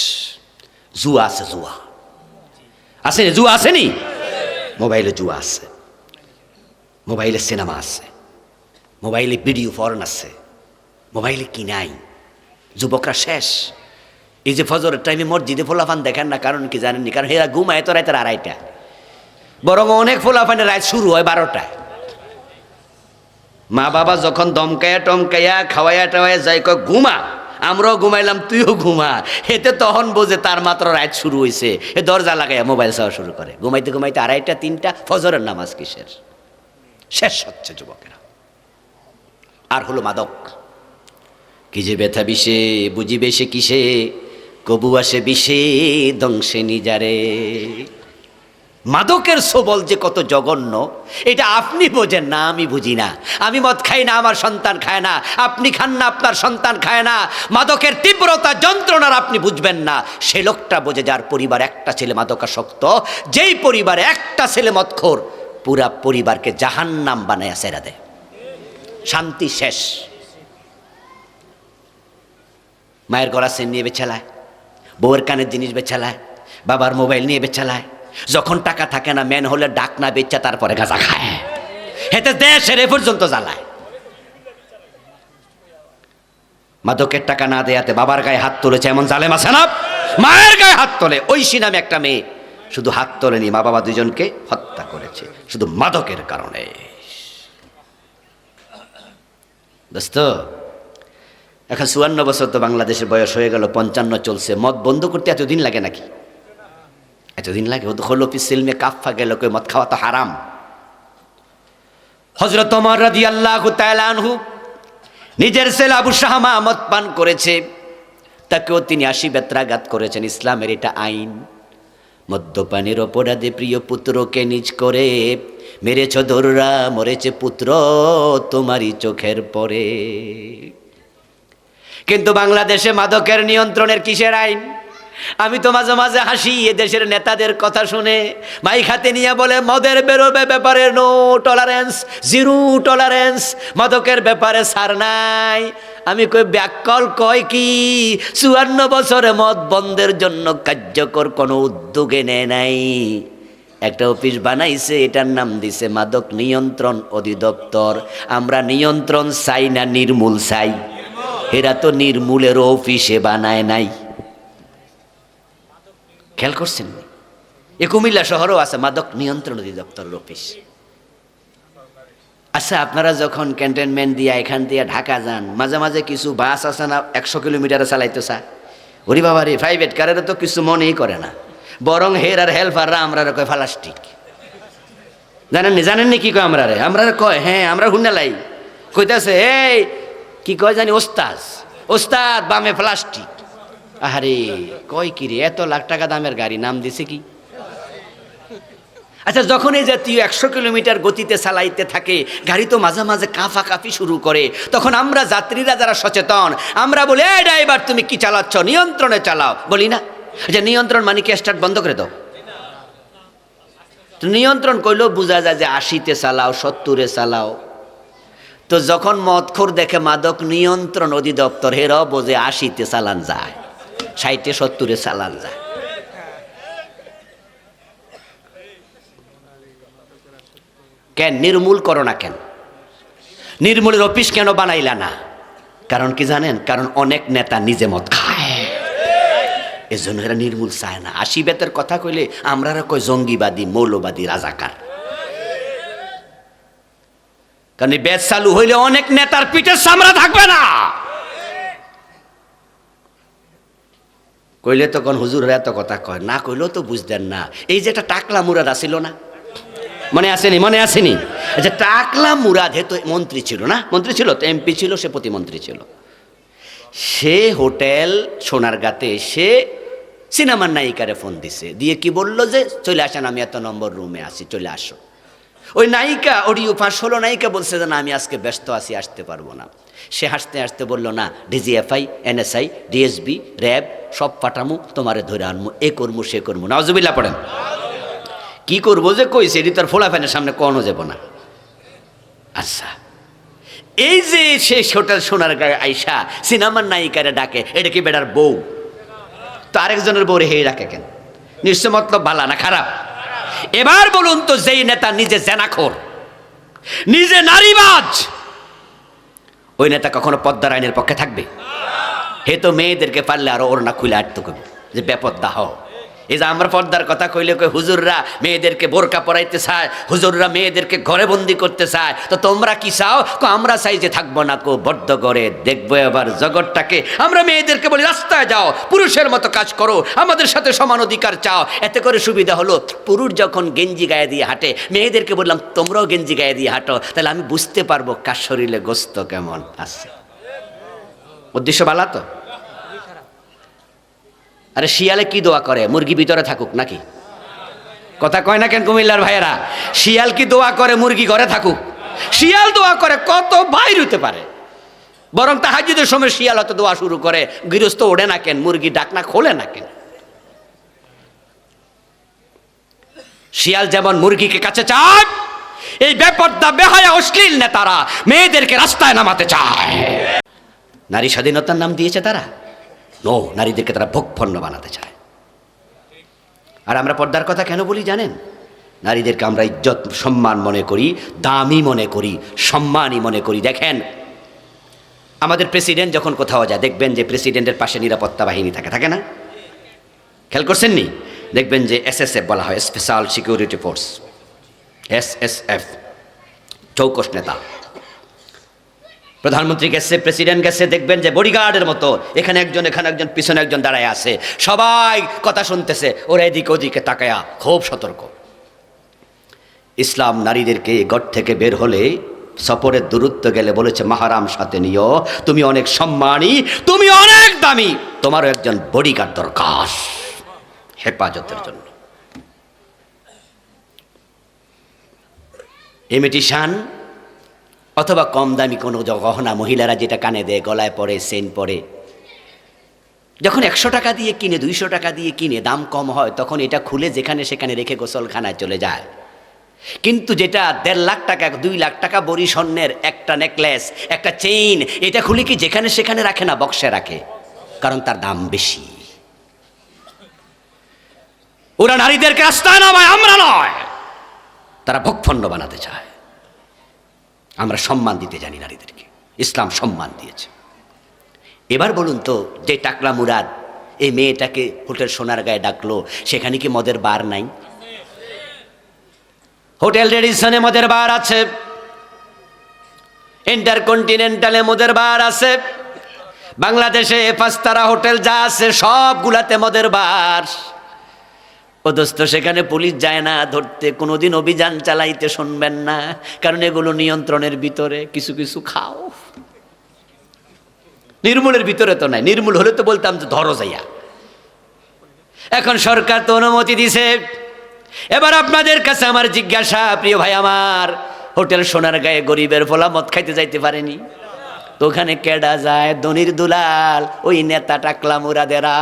জুয়া আছে, জুয়া আছে, জুয়া আসেনি? মোবাইলে জুয়া আছে, মোবাইলে সিনেমা আছে, মোবাইলে ভিডিও ফরেন আছে, মোবাইলে কি নাই? যুবকরা শেষ। এই যে ফজরের টাইমে মসজিদে ফোলাফান দেখেন না, কারণ কি জানেননি? কারণ এরা ঘুমায় তো রাতের 2:30, বরং অনেক ফোলাফানের রাত শুরু হয় 12টায়। মা বাবা যখন দমকায়া টমকাইয়া খাওয়াইয়া টাওয়াইয়া যাই কয় ঘুমা, আমরাও ঘুমাইলাম তুইও ঘুমা, এতে তখন বোঝে তার মাত্র রাত শুরু হয়েছে। এ দরজা লাগাইয়া মোবাইল চাওয়া শুরু করে। ঘুমাইতে ঘুমাইতে 2:30 3টা, ফজরের নামাজ কিসের? শেষ হচ্ছে যুবকেরা। আর হলো মাদক। কি যে ব্যথা বিষে, বুঝিবে সে কিসে, কবু আসে বিষে ধ্বংসে নিজারে। মাদকের সবল যে কত জঘন্য, এটা আপনি বোঝেন না, আমি বুঝি না। আমি মদ খাই না, আমার সন্তান খায় না, আপনি খান না, আপনার সন্তান খায় না। মাদকের তীব্রতা, যন্ত্রণার আপনি বুঝবেন না। সে লোকটা বোঝে যার পরিবার একটা ছেলে মাদকাসক্ত। যেই পরিবারে একটা ছেলে মদখোর, পুরা পরিবারকে জাহান্নাম বানায়া ছেড়ে দেয়, শান্তি শেষ। মায়ের গলা চেন নিয়ে বেচালায়, বউয়ের কানের জিনিস বেচালায়, বাবার মোবাইল নিয়ে বেচালায়। যখন টাকা থাকে না, মেন হলে ডাক না বেচা তারপরে গাঁজা খায়। হেতে দেশের এ পর্যন্ত জ্বালায়। মাদকের টাকা না দেয়াতে বাবার গায়ে হাত তুলেছে এমন জালেম আছে না? মায়ের গায়ে হাত তোলে। ঐশী নামে একটা মেয়ে শুধু হাত তোলেনি, মা বাবা দুজনকে হত্যা করেছে শুধু মাদকের কারণে। দোস্ত, এখন 54 বছর তো বাংলাদেশের বয়স হয়ে গেল, 55 চলছে। মদ বন্ধ করতে এতদিন লাগে নাকি? এতদিন লাগে? ও তো হলো সিলমে কাফা গেল, কই মদ খাওয়া তো হারাম। হযরত ওমর রাদিয়াল্লাহু তাআলা আনহু নিজের ছেলে আবু শাহমা মদ পান করেছে, তাকেও তিনি 80 বেত্রাঘাত করেছেন। ইসলামের এটা আইন। মদ্যপানের অপরাধে প্রিয় পুত্রকে নিজ করে মেরেছ দোররা, মরেছে পুত্র তোমারই চোখের পরে। কিন্তু বাংলাদেশে মাদকের নিয়ন্ত্রণের কিসের আইন? আমি তো মাঝে মাঝে হাসি এদেশের নেতাদের কথা শুনে। মাইক হাতে নিয়ে বলে মদের বেরোবে ব্যাপারে নো টলারেন্স, জিরো টলারেন্স, মাদকের ব্যাপারে ছাড় নাই। আমি কই ব্যাকল কয় কি? 54 বছরে মদ বন্ধের জন্য কার্যকর কোনো উদ্যোগে নেয় নাই। একটা অফিস বানাইছে, এটার নাম দিছে মাদক নিয়ন্ত্রণ অধিদপ্তর। আমরা নিয়ন্ত্রণ চাই না, নির্মূল চাই। এরা তো নির্মূলের অফিসে বানায় নাই। খেয়াল করছেন? এ কুমিল্লা শহরও আছে মাদক নিয়ন্ত্রণ অধিদপ্তরের অফিস। আচ্ছা, আপনারা যখন ক্যান্টনমেন্ট দিয়া এখান দিয়ে ঢাকা যান, মাঝে মাঝে কিছু বাস আছে না 100 কিলোমিটারে চালাইতে চায়। ওরে বাবা রে, প্রাইভেট কারের তো কিছু মনেই করে না, বরং হের আর হেল্পাররা আমরা কয় ফালাস্টিক। জানেননি কি কয় আমরা কয়? হ্যাঁ, আমরা হুন্ডালাই কইতাছে, এই কি কয় জানি, ওস্তাদ ওস্তাদ বামে প্লাস্টিক। আরে কয় কি রে, এত লাখ টাকা দামের গাড়ি নাম দিছে কি? আচ্ছা, যখন এই জাতীয় 100 কিলোমিটার গতিতে চালাইতে থাকে, গাড়ি তো মাঝে মাঝে কাঁপাকাঁপি শুরু করে, তখন আমরা যাত্রীরা যারা সচেতন, আমরা বলি, এই ড্রাইভার তুমি কি চালাচ্ছ, নিয়ন্ত্রণে চালাও, বলি না? যে নিয়ন্ত্রণ মানে কি স্টার্ট বন্ধ করে দাও? নিয়ন্ত্রণ করলেও বোঝা যায় যে 80-তে চালাও, 70-এ চালাও। তো যখন মদখোর দেখে মাদক নিয়ন্ত্রণ অধিদপ্তর, হেরাও বোঝে 80-তে চালান যায়, 60-এ 70-এ চালান যায়। কেন নির্মূল করো না? কেন নির্মূলের অফিস কেন বানাইলা না? কারণ কি জানেন? কারণ অনেক নেতা নিজে মদ খায়, এজন্য এরা নির্মূল চায় না। 80 বেতের কথা কইলে আমরা কই জঙ্গিবাদী, মৌলবাদী, রাজাকার। কারণ এই বেত চালু হইলে অনেক নেতার পিঠের চামড়া থাকবে না। কইলে তখন হুজুররা এত কথা কয় না, কইলেও তো বুঝতেন না। এই যে একটা টাকলা মুরাদ আসিল না, মনে আসেনি? মনে আসেনি? আচ্ছা, টাকলা মুরাদ হে তো মন্ত্রী ছিল না? মন্ত্রী ছিল তো, এমপি ছিল, সে প্রতিমন্ত্রী ছিল। সে হোটেল সোনারগাঁতে সে সিনেমার নায়িকারে ফোন দিছে, দিয়ে কি বললো যে চলে আসেন, আমি এত নম্বর রুমে আছি, চলে আসো। ওই নায়িকা অডিও ফাঁস হলো, নায়িকা বলছে যে না আমি আজকে ব্যস্ত আছি, আসতে পারবো না। সে হাসতে হাসতে বললো না, ডিজিএফআই, এনএসআই, ডিএসবি, র্যাব সব পাঠামু, তোমারে ধরে আনমু, এ করমু সে করমু। নাউজুবিল্লাহ পড়েন। কি করবো যে কইছে, এটি তার ফোলা ফ্যানের সামনে কোনো যাব না। আচ্ছা, এই যে সে হোটেল সোনারগাঁয়ে আইসা সিনেমার নায়িকারে ডাকে, এটা কি বেটার বউ? তো আরেকজনের বউরে হে ডাকে কেন? নিশ্চয় মতলব ভালো না খারাপ? এবার বলুন তো, যেই নেতা নিজে জেনাখোর, নিজে নারীবাজ, ওই নেতা কখনো পদ্মার আইনের পক্ষে থাকবে? হে তো মেয়েদেরকে পারলে আরো ওর না খুলে আটতে কবি যে বেপদ্দা হও। এই যে আমরা পর্দার কথা কইলে কই হুজুররা মেয়েদেরকে বোরকা পরাইতে চায়, হুজুররা মেয়েদেরকে ঘরে বন্দি করতে চায়, তো তোমরা কি চাও? আমরা চাই যে থাকবো না কো বদ্ধ করে, দেখবো এবার জগৎটাকে। আমরা মেয়েদেরকে বলি রাস্তায় যাও, পুরুষের মতো কাজ করো, আমাদের সাথে সমান অধিকার চাও। এতে করে সুবিধা হলো, পুরুষ যখন গেঞ্জি গায়ে দিয়ে হাঁটে, মেয়েদেরকে বললাম তোমরাও গেঞ্জি গায়ে দিয়ে হাঁটো, তাহলে আমি বুঝতে পারবো কার শরীরে গোস্ত কেমন আছে। উদ্দেশ্য ভালো তো? আরে শিয়ালে কি দোয়া করে? মুরগি ভিতরে থাকুক নাকি? কথা কয় না কেন কুমিল্লার ভাইয়েরা? শিয়াল কি দোয়া করে মুরগি ঘরে থাকুক? শিয়াল দোয়া করে কত বাইর হতে পারে, বরং তাহাজ্জুদের সময় শিয়াল হয়তো দোয়া শুরু করে, গৃহস্থ ওড়ে না কেন, মুরগি ডাকনা খোলে না কেন? শিয়াল যেমন মুরগিকে কাছে চায়, এই বেপর্দা বেহায়া অশ্লীল নেতারা মেয়েদেরকে রাস্তায় নামাতে চায়। নারী স্বাধীনতার নাম দিয়েছে তারা? নো, নারীদেরকে তারা ভোগপণ্য বানাতে চায়। আর আমরা পর্দার কথা কেন বলি জানেন? নারীদেরকে আমরা ইজ্জত সম্মান মনে করি, দামি মনে করি, সম্মানই মনে করি। দেখেন, আমাদের প্রেসিডেন্ট যখন কোথাও যায়, দেখবেন যে প্রেসিডেন্টের পাশে নিরাপত্তা বাহিনী থাকে, থাকে না? খেয়াল করছেন নি? দেখবেন যে এসএসএফ বলা হয়, স্পেশাল সিকিউরিটি ফোর্স, এসএসএফ, চৌকস নেতা। প্রধানমন্ত্রী গেছে, প্রেসিডেন্ট গেছে, দেখবেন যে বডিগার্ডের মতো এখানে একজন, এখানে একজন, পিছনে একজন দাঁড়ায় আছে, সবাই কথা শুনতেছে, ওরা এদিকে ওদিকে তাকায়া খুব সতর্ক। ইসলাম নারীদেরকে ঘর থেকে বের হলে, সফরের দূরত্ব গেলে বলেছে মাহারাম সাথে নিও, তুমি অনেক সম্মানী, তুমি অনেক দামি, তোমারও একজন বডিগার্ড দরকার হেফাজতের জন্য। ইমিটেশন অথবা কম দামি কোনো গহনা মহিলারা যেটা কানে দেয়, গলায় পরে, চেইন পরে, যখন 100 টাকা দিয়ে কিনে, 200 টাকা দিয়ে কিনে, দাম কম হয়, তখন এটা খুলে যেখানে সেখানে রেখে গোসলখানায় চলে যায়। কিন্তু যেটা 1.5 লাখ টাকা, 2 লাখ টাকা বড়ি স্বর্ণের একটা নেকলেস, একটা চেইন, এটা খুলে কি যেখানে সেখানে রাখে না, বক্সে রাখে, কারণ তার দাম বেশি। ওরা নারীদেরকে রাস্তায় নামায়, আমরা নয়, তারা ভোগপণ্য বানাতে চায়। আমরা সম্মান দিতে জানি নারীদেরকে, ইসলাম সম্মান দিয়েছে। এবার বলুন তো, যে টাকলা মুরাদ এই মেয়েটাকে হোটেল সোনারগাঁয়ে ডাকলো, সেখানে কি মদের বার নাই? হোটেল রেডিসনে মদের বার আছে, ইন্টারকন্টিনেন্টালে মদের বার আছে, বাংলাদেশে 5 তারা হোটেল যা আছে সবগুলাতে মদের বার। ও দোস্ত, সেখানে পুলিশ যায় না ধরতে, কোনোদিন অভিযান চালাইতে শুনবেন না, কারণ এগুলো নিয়ন্ত্রণের ভিতরে। কিছু কিছু খাও, নির্মূলের ভিতরে তো নাই। নির্মূল হলে তো বলতাম যে ধরো যাইয়া। এখন সরকার তো অনুমতি দিছে, এবার আপনাদের কাছে আমার জিজ্ঞাসা, প্রিয় ভাই আমার, হোটেল সোনারগাঁয়ে গরিবের ফোলা মদ খাইতে যাইতে পারেনি তো ওখানে কেডা যায়? ধনির দুলাল, ওই নেতা টাকলা মুরাদেরা।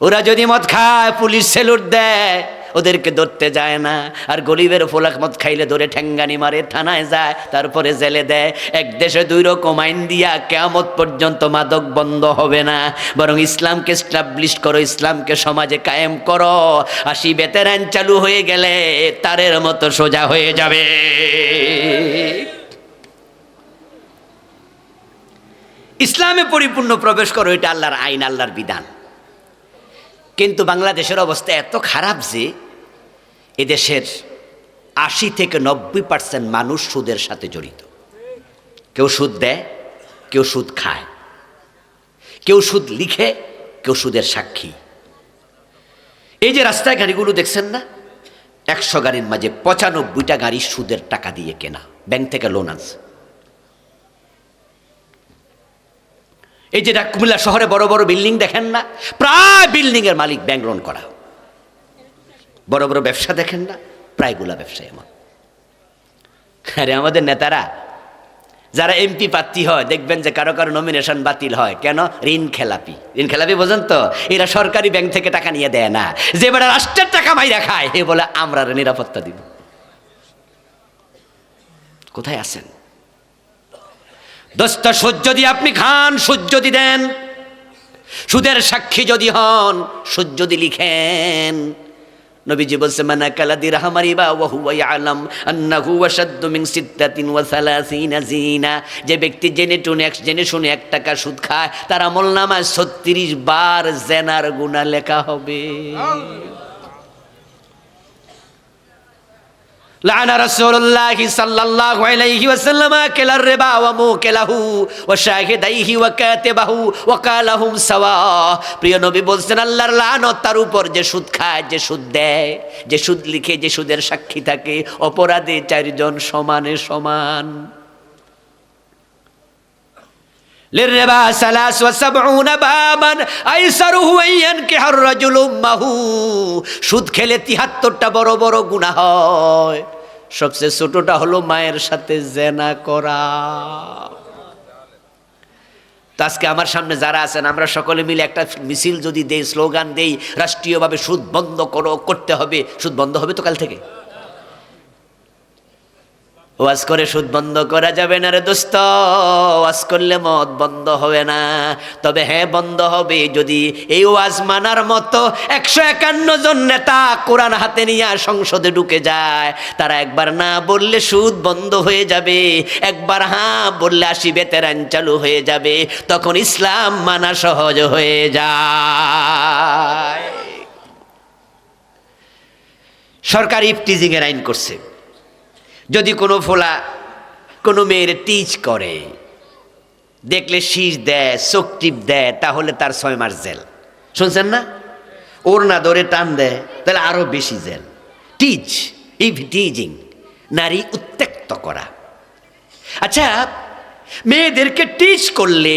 ওরা যদি মদ খায় পুলিশ সেলুট দেয়, ওদেরকে ধরতে যায় না। আর গরিবের ফোলাক মদ খাইলে ধরে ঠ্যাঙ্গানি মারে, থানায় যায়, তারপরে জেলে দেয়। এক দেশে দুই রকম আইন দিয়া কিয়ামত পর্যন্ত মাদক বন্ধ হবে না। বরং ইসলামকে এস্টাবলিশ করো, ইসলামকে সমাজে কায়েম করো। 80 বেতের আইন চালু হয়ে গেলে তারের মতো সোজা হয়ে যাবে। ইসলামে পরিপূর্ণ প্রবেশ করো, এটা আল্লাহর আইন, আল্লাহর বিধান। কিন্তু বাংলাদেশের অবস্থা এত খারাপ যে এদেশের 80 থেকে 90% মানুষ সুদের সাথে জড়িত। কেউ সুদ দেয়, কেউ সুদ খায়, কেউ সুদ লিখে, কেউ সুদের সাক্ষী। এই যে রাস্তায় গাড়িগুলো দেখছেন না, 100 গাড়ির মাঝে 95টা গাড়ি সুদের টাকা দিয়ে কেনা, ব্যাংক থেকে লোন আছে। এই যে কুমিল্লা শহরে বড় বড় বিল্ডিং দেখেন না, প্রায় বিল্ডিং এর মালিক ব্যাংক লোন করা। বড় বড় ব্যবসা দেখেন না, প্রায়গুলা ব্যবসায় এমন। আরে আমাদের নেতারা যারা এমপি প্রার্থী হয়, দেখবেন যে কারো কারো নমিনেশন বাতিল হয় কেন? ঋণ খেলাপি। ঋণ খেলাপি বোঝেন তো? এরা সরকারি ব্যাংক থেকে টাকা নিয়ে দেয় না, যে বেটা রাষ্ট্রের টাকা মাইরা খায়, এ বলে আমরা নিরাপত্তা দিব। কোথায় আছেন দোস্ত? সুদ যদি আপনি খান, সুদ যদি দেন, সুদের সাক্ষী যদি হন, সুদ যদি লিখেন, নবীজি বলছে মানা কালা দিরহাম রিবা ওয়া হুয়া ইয়ালাম আন্নাহু আশাদ্দু মিন 36 জিনা। যে ব্যক্তি জেনে শুনে 1 টাকা সুদ খায়, তার আমলনামায় 36 বার জেনার গুনাহ লেখা হবে। লানা রাসূলুল্লাহি সাল্লাল্লাহু আলাইহি ওয়াসাল্লাম আকালার রিবা ওয়া মুকিলাহু ওয়া শাহিদাইহি ওয়া কাতিবাহু ওয়া কালাহুম সাওয়া। প্রিয় নবী বলছেন, আল্লাহর লানত তার উপর যে সুদ খায়, যে সুদ দেয়, যে সুদ লিখে, যে সুদের সাক্ষী থাকে, অপরাধে 4 জন সমানে সমান। লিররিবা 73 বাবান আইসারুহু আইয়ানকিহার রাজুলু মাহু। সুদ খেলে 73টা বড় বড় গুনাহ হয়। সবচেয়ে ছোটটা হলো মায়ের সাথে জেনা করা। তো আজকে আমার সামনে যারা আছেন, আমরা সকলে মিলে একটা মিছিল যদি দেই, স্লোগান দেই, রাষ্ট্রীয়ভাবে সুদ বন্ধ করতে হবে, সুদ বন্ধ হবে তো কাল থেকে? ওয়াজ করে সুদ বন্ধ করা যাবে না রে দোস্ত, ওয়াজ করলে মদ বন্ধ হবে না। তবে হ্যাঁ, বন্ধ হবে যদি এই ওয়াজ মানার মতো 151 জন নেতা কোরআন হাতে নিয়ে সংসদে ঢুকে যায়। তারা একবার না বললে সুদ বন্ধ হয়ে যাবে, একবার হ্যাঁ বললে 80 বেতের আইন চালু হয়ে যাবে। তখন ইসলাম মানা সহজ হয়ে যায়। সরকার ইফটিজিং এর আইন করছে। যদি কোনো ফোলা কোনো মেয়ের টিচ করে, দেখলে শীষ দেয়, চোখ টিপ দেয়, তাহলে তার 6 মাস জেল। শুনছেন না? ওর না ধরে টান দেয়, তাহলে আরো বেশি জেল। টিচ, ইভটিজিং, নারী উত্ত্যক্ত করা। আচ্ছা, মেয়েদেরকে টিচ করলে,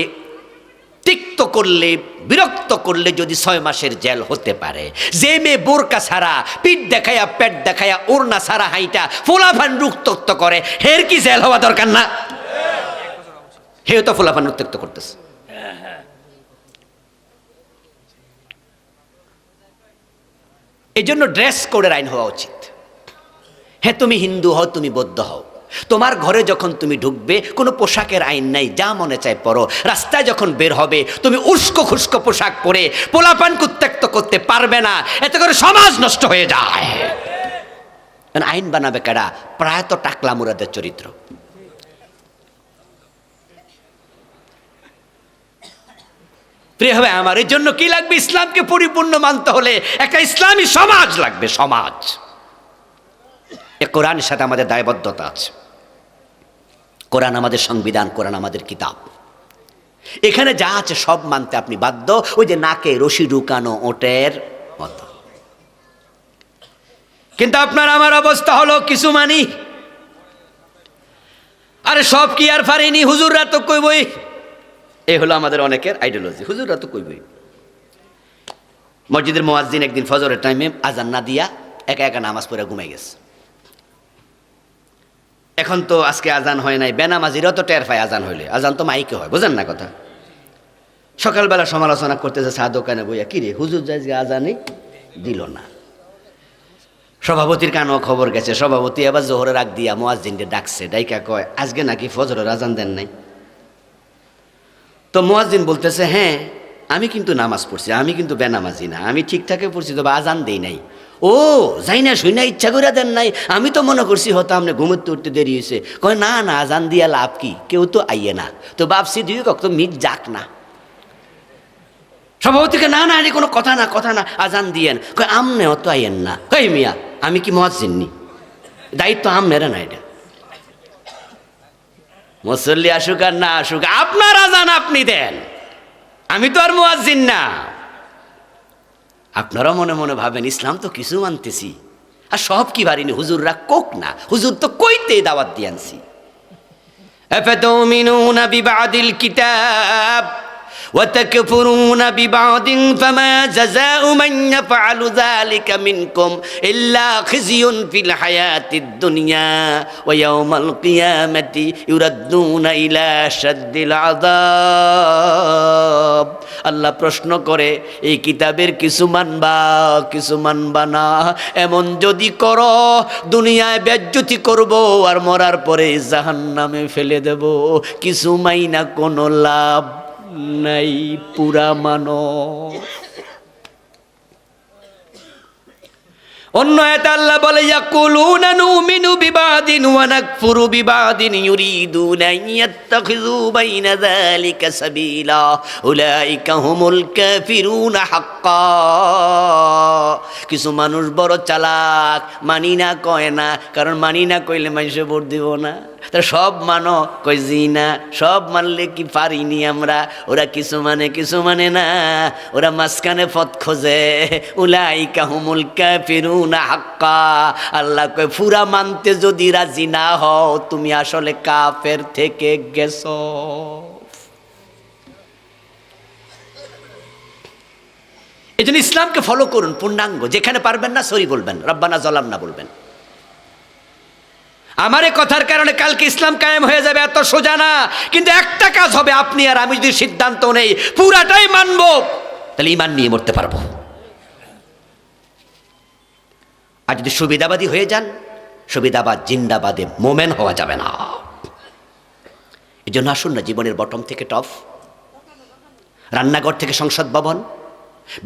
তিক্ত করলে, বিরক্ত করলে যদি 6 মাসের জেল হতে পারে, যে মেয়ে বোরকা ছাড়া, পিঠ দেখায়া, পেট দেখায়া, ওড়না ছাড়া হাইটা ফোলাফান উত্ত্যক্ত করে, হের কি জেল হওয়া দরকার না? হেও তো ফোলাফান উত্ত্যক্ত করতেছে। এই জন্য ড্রেস কোডের আইন হওয়া উচিত। হ্যাঁ, তুমি হিন্দু হও, তুমি বৌদ্ধ হও, তোমার ঘরে যখন তুমি ঢুকবে কোনো পোশাকের আইন নাই, যা মনে চায় পরো। রাস্তায় যখন বের হবে তুমি উস্কো খুস্কো পোশাক পরে পোলাপানকে উত্ত্যক্ত করতে পারবে না। এতে করে সমাজ নষ্ট হয়ে যায়। আইন বানাবে কারা? প্রায়ত টাকলা মুরাদের চরিত্র। প্রিয় হবে আমার, এর জন্য কি লাগবে? ইসলামকে পরিপূর্ণ মানতে হলে একটা ইসলামী সমাজ লাগবে। সমাজ, এ কোরআনের সাথে আমাদের দায়বদ্ধতা আছে। কোরআন আমাদের সংবিধান, কোরআন আমাদের কিতাব। এখানে যা আছে সব মানতে আপনি বাধ্য। ওই যে নাকে রশি ঢুকানো ওটের মতো। কিন্তু আপনার আমার অবস্থা হলো কিছু মানি, আরে সব কি আর পারিনি, হুজুররা তো কইবই। এই হলো আমাদের অনেকের আইডিওলজি, হুজুররা তো কইবই। মসজিদের মুয়াজ্জিন একদিন ফজরের টাইমে আজান না দিয়া একা একা নামাজ পড়ে ঘুমাই গেছে। এখন তো আজকে আজান হয় নাই, বেনামাজিরাও তো টের পায় আজান হইলে, আজান তো মাইকে হয়, বুঝেন না কথা। সকালবেলা সমালোচনা করতেছে চা দোকানে বইয়া, কিরে হুজুর যাই আজানই দিল না। সভাপতির কানও খবর গেছে, সভাপতি আবার জোহরের আগ দিয়া মুয়াজ্জিনকে ডাকছে, ডাইকা কয় আজকে নাকি ফজরের আজান দেন নাই। তো মুয়াজ্জিন বলতেছে হ্যাঁ আমি কিন্তু নামাজ পড়ছি, আমি কিন্তু বেনামাজি না, আমি ঠিকঠাকই পড়ছি, তবে আজান দেই নাই। ও যাই না শুই না ইচ্ছা করে দেন নাই, আমি তো মনে করছি হয়তো আপনি ঘুমোতে উঠতে দেরি হয়েছে। কয় না না আজান দিয়া লাভ কি, কেউ তো আইয়ে না, তো ভাবছি দুই কক তো মিট যাক না। সভাপতিকে না না আরে কোনো কথা না কথা না, আজান দিয়েন। কয় আমনে অত আইয়েন না। কই মিয়া আমি কি মুয়াজ্জিন নি, দায়িত্ব আমনেরা না, এটা মুসল্লি আসুক আর না আসুক আপনার আজান আপনি দেন, আমি তো আর মুয়াজ্জিন না। আপনারা মনে মনে ভাবেন ইসলাম তো কিছু মানতেছি, আর সব কি পারিনি, হুজুররা কোক না, হুজুর তো কইতে দাওয়াত দিয়ে আনছি। আফাতুমিনুনা বিবাদিল কিতাব وتكفرون ببعض فما جزاء من يفعل ذلك منكم إلا خزي في الحياة الدنيا ويوم القيامة يردون إلى شد العذاب। আল্লাহ প্রশ্ন করে এই কিতাবের কিছু মানবা না, এমন যদি করো দুনিয়ায় বেজ্জতি করব আর মরার পরে জাহান্নামে ফেলে দেব, কিছু মাইনা কোনো লাভ নাই, পুরা মানো। অন্য আয়াতে আল্লাহ বলে ইয়াকুলুনা নুমিনু বিবাদিন ওয়া নাকফুরু বিবাদিন ইউরিদুনা ইয়াত্তাখিযু বাইনা যালিকা সাবিলা উলাইকা হুমুল কাফিরুনা হাক্কা। কিছু মানুষ বড় চালাক, মানি না কয় না, কারণ মানি না কইলে মানুষে ভোট দিব না। তা সব মানো, কই জি না, সব মানলে কি পারিনি আমরা। ওরা কিছু মানে না, ওরা মাঝখানে পথ খোঁজে। উলাইকা হুমুল কাফিরুনা হাক্কা। আল্লাহ কয় পুরা মানতে যদি রাজি না হও তুমি আসলে কাফের থেকে গেছো। এই জন্য ইসলামকে ফলো করুন পূর্ণাঙ্গ, যেখানে পারবেন না সরি বলবেন, রব্বানা জালামনা বলবেন। আমার এই কথার কারণে কালকে ইসলাম কায়েম হয়ে যাবে এত সোজা না, কিন্তু একটা কাজ হবে, আপনি আর আমি যদি সিদ্ধান্ত নেই পুরাটাই মানবো, তাহলে ঈমান নিয়ে মরতে পারবো। আর যদি সুবিধাবাদী হয়ে যান, সুবিধাবাদ জিন্দাবাদে মোমেন হওয়া যাবে না। এই জন্য আসুন না, জীবনের বটম থেকে টপ, রান্নাঘর থেকে সংসদ ভবন,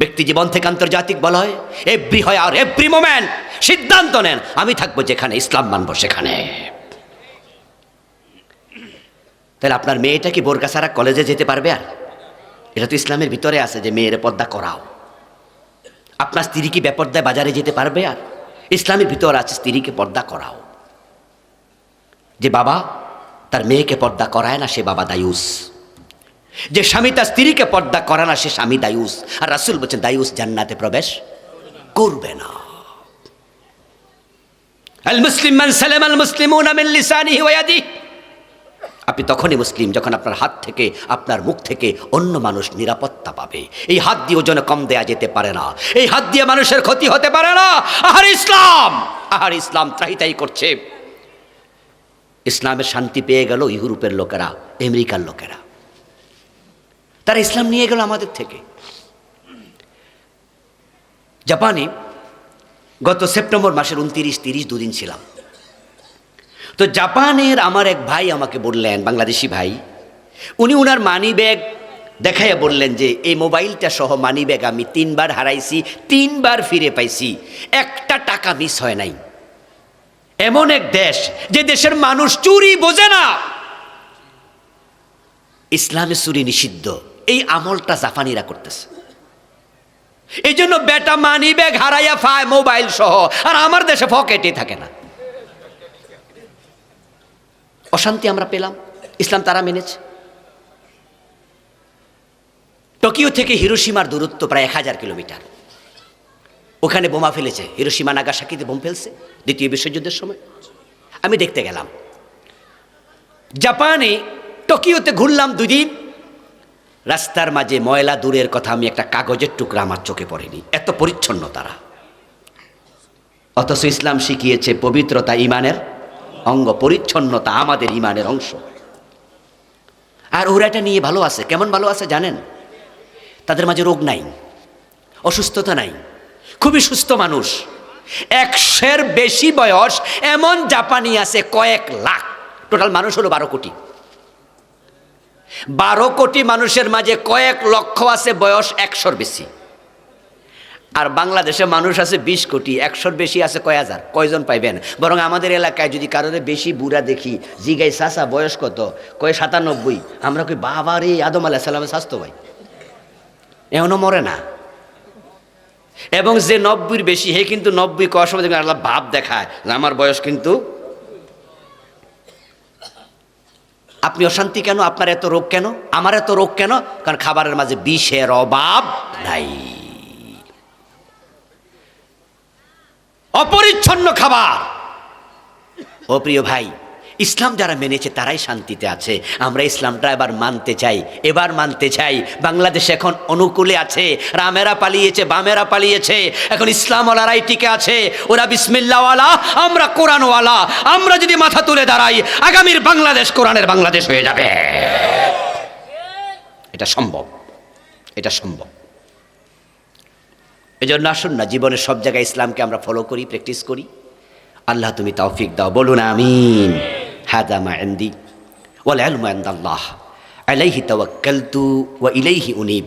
ব্যক্তি জীবন থেকে আন্তর্জাতিক বলয়, এভরি হয় আর এভরি মোমেন্ট সিদ্ধান্ত নেন আমি থাকবো যেখানে, ইসলাম মানবো সেখানে। তাহলে আপনার মেয়েটা কি বোরকা ছাড়া কলেজে যেতে পারবে? আর এটা তো ইসলামের ভিতরে আছে যে মেয়ের পর্দা করাও। আপনার স্ত্রী কি বেপর্দায় বাজারে যেতে পারবে? আর ইসলামের ভিতরে আছে স্ত্রীকে পর্দা করাও। যে বাবা তার মেয়েকে পর্দা করায় না সে বাবা দায়ুস, যে স্বামী তার স্ত্রীকে পর্দা করে না সে স্বামী দায়ুস। আর রাসূল বলছেন দায়ুস জান্নাতে প্রবেশ করবে না। আল মুসলিম মান সালামা আল মুসলিমুনা মিন লিসানিহি ওয়া ইয়াদিহি। আপনি তখনই মুসলিম যখন আপনার হাত থেকে, আপনার মুখ থেকে অন্য মানুষ নিরাপত্তা পাবে। এই হাত দিয়ে ওজন কম দেয়া যেতে পারে না, এই হাত দিয়ে মানুষের ক্ষতি হতে পারে না। আহার ইসলাম ত্রাহিতাই করছে। ইসলামের শান্তি পেয়ে গেল ইউরোপের লোকেরা, আমেরিকার লোকেরা, তারা ইসলাম নিয়ে গেল আমাদের থেকে। জাপানে গত সেপ্টেম্বর মাসের 29-30 দুদিন ছিলাম। তো জাপানের আমার এক ভাই আমাকে বললেন, বাংলাদেশি ভাই, উনি ওনার মানি ব্যাগ দেখাইয়া বললেন যে এই মোবাইলটা সহ মানি ব্যাগ আমি 3 বার হারাইছি, 3 বার ফিরে পাইছি, একটা টাকা মিস হয় নাই। এমন এক দেশ যে দেশের মানুষ চুরি বোঝে না, ইসলামে চুরি নিষিদ্ধ, এই আমলটা জাপানিরা করতেছে। এই জন্য বেটা মানি ব্যাগ হারাইয়া পায় মোবাইল সহ, আর আমার দেশে পকেটে থাকে না। অশান্তি আমরা পেলাম, ইসলাম তারা মেনেছে। টোকিও থেকে হিরোশিমার দূরত্ব প্রায় 1000 কিলোমিটার। ওখানে বোমা ফেলেছে, হিরোশিমা নাগাসাকিতে বোম ফেলছে দ্বিতীয় বিশ্বযুদ্ধের সময়। আমি দেখতে গেলাম। জাপানে টোকিওতে ঘুরলাম 2 দিন। রাস্তার মাঝে ময়লা দূরের কথা, আমি একটা কাগজের টুকরা আমার চোখে পড়েনি, এত পরিচ্ছন্ন তারা। অথচ ইসলাম শিখিয়েছে পবিত্রতা ইমানের অঙ্গ, পরিচ্ছন্নতা আমাদের ইমানের অংশ। আর ওরা এটা নিয়ে ভালো আছে। কেমন ভালো আছে জানেন? তাদের মাঝে রোগ নাই, অসুস্থতা নাই, খুবই সুস্থ মানুষ। 100-এর বেশি বয়স এমন জাপানি আছে কয়েক লাখ। টোটাল মানুষ হলো 12 কোটি। 12 কোটি মানুষের মাঝে কয়েক লক্ষ আছে বয়স 100-এর বেশি। আর বাংলাদেশে মানুষ আছে 20 কোটি, 100-এর বেশি আছে কয় হাজার, কয়জন পাইবেন? বরং আমাদের এলাকায় যদি কারোর বেশি বুড়া দেখি, জিগাই চাচা বয়স কত, কয় 97। আমরা কই বাবা রে, আদম আলাইহিস সালামের স্বাস্থ্য ভাই, এখনো মরে না। এবং যে 90-এর বেশি, হে কিন্তু 90 কয় সময় দেখবেন আল্লাহ ভাব দেখায় যে আমার বয়স কিন্তু। আপনি অশান্তি কেন? আপনার এত রোগ কেন? আমার এত রোগ কেন? কারণ খাবারের মাঝে বিষের অভাব নাই, অপরিচ্ছন্ন খাবার। ও প্রিয় ভাই, ইসলাম যারা মেনেছে তারাই শান্তিতে আছে। আমরা ইসলামটা এবার মানতে চাই, এবার মানতে চাই। বাংলাদেশ এখন অনুকূলে আছে, রামেরা পালিয়েছে, বামেরা পালিয়েছে, এখন ইসলামওয়ালারাই টিকে আছে। ওরা বিসমিল্লাহওয়ালা, আমরা কোরআনওয়ালা। আমরা যদি মাথা তুলে দাঁড়াই, আগামীর বাংলাদেশ কোরআনের বাংলাদেশ হয়ে যাবে। এটা সম্ভব, এটা সম্ভব। এজন্য আসুন না, জীবনের সব জায়গায় ইসলামকে আমরা ফলো করি, প্র্যাকটিস করি। আল্লাহ তুমি তৌফিক দাও, বলুন আমিন। হাদা মা ইনদি ওয়াল ইলমু ইনদাল্লাহ, আলাইহি তাওয়াক্কালতু ওয়া ইলাইহি উনীব।